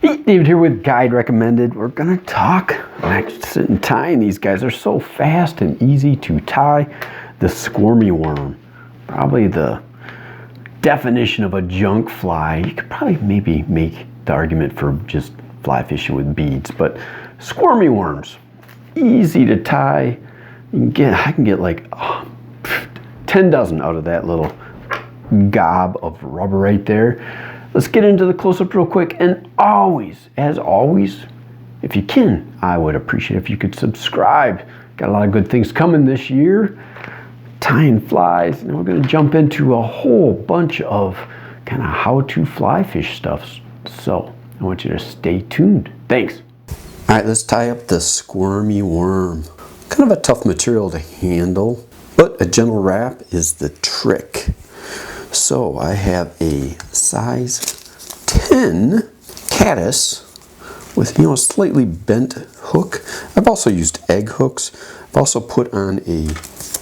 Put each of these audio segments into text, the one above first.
Hey, David here with Guide Recommended. We're gonna talk next and tying. These guys are so fast and easy to tie. The squirmy worm, probably the definition of a junk fly. You could probably maybe make the argument for just fly fishing with beads, but squirmy worms, easy to tie. I can get like 10 dozen out of that little gob of rubber right there. Let's get into the close-up real quick, and as always, if you can, I would appreciate if you could subscribe. Got a lot of good things coming this year. Tying flies, and we're going to jump into a whole bunch of kind of how-to fly fish stuff. So I want you to stay tuned. Thanks. All right, let's tie up the squirmy worm. Kind of a tough material to handle, but a gentle wrap is the trick. So I have a size 10 caddis with, a slightly bent hook. I've also used egg hooks. I've also put on a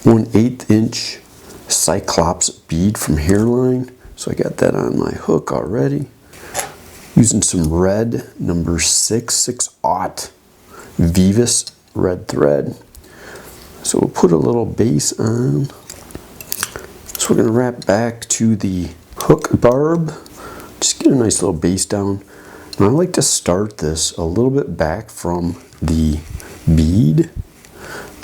1/8 inch Cyclops bead from Hairline. So I got that on my hook already. Using some red number 6/6/0 Vivus red thread. So we'll put a little base on. So we're going to wrap back to the hook barb. Just get a nice little base down. And I like to start this a little bit back from the bead.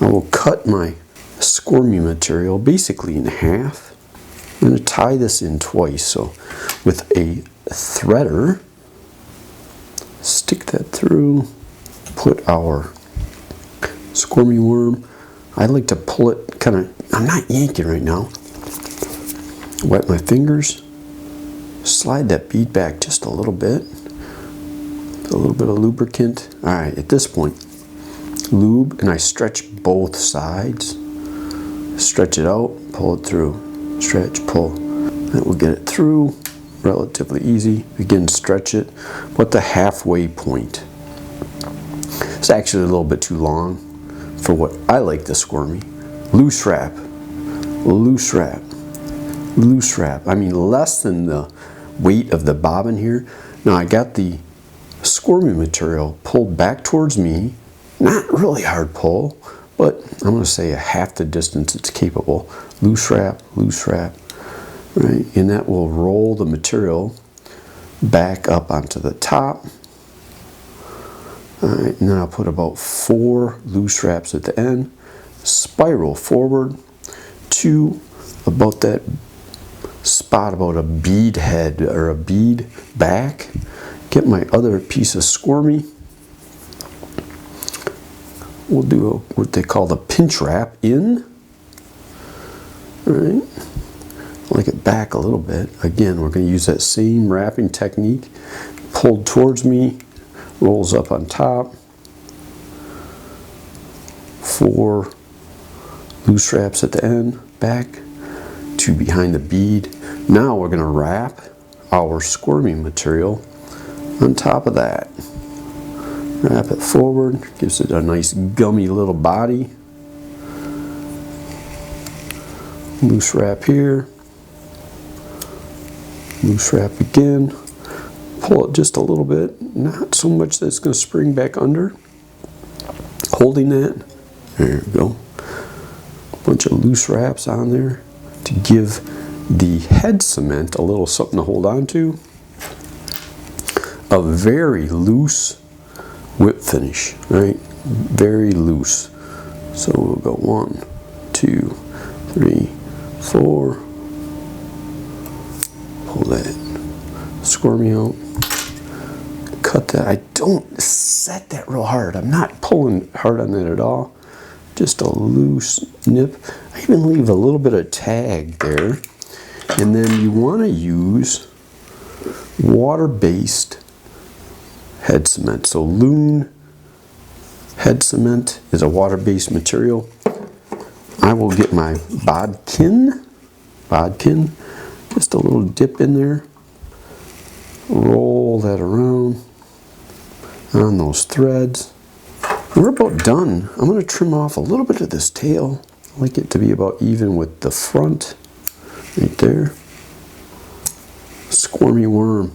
I will cut my squirmy material basically in half. I'm going to tie this in twice. So with a threader, stick that through, put our squirmy worm. I like to pull it kind of, I'm not yanking right now. Wet my fingers, slide that bead back just a little bit, a little bit of lubricant. All right, at this point, lube, and I stretch both sides. Stretch it out, pull it through, stretch, pull. That will get it through, relatively easy. Again, stretch it, but the halfway point. It's actually a little bit too long for what I like the squirmy. Loose wrap, loose wrap. Loose wrap. I mean less than the weight of the bobbin here. Now I got the squirmy material pulled back towards me. Not really hard pull, but I'm going to say a half the distance it's capable. Loose wrap, right? And that will roll the material back up onto the top. All right, and then I'll put about 4 loose wraps at the end. Spiral forward to about that spot, about a bead head or a bead back. Get my other piece of squirmy. We'll do what they call the pinch wrap in. All right, like it back a little bit. Again, we're going to use that same wrapping technique. Pulled towards me, rolls up on top. 4 loose wraps at the end, back to behind the bead. Now we're going to wrap our squirmy material on top of that. Wrap it forward, gives it a nice gummy little body. Loose wrap here. Loose wrap again. Pull it just a little bit, not so much that it's going to spring back under. Holding that. There we go. Bunch of loose wraps on there to give the head cement a little something to hold on to. A very loose whip finish, right? Very loose. So we'll go 1, 2, 3, 4. Pull that squirmy out. Cut that. I don't set that real hard. I'm not pulling hard on that at all. Just a loose nip. I even leave a little bit of tag there. And then you want to use water-based head cement. So Loon head cement is a water-based material. I will get my bodkin, just a little dip in there. Roll that around on those threads. We're about done. I'm going to trim off a little bit of this tail. I like it to be about even with the front, right there. Squirmy worm.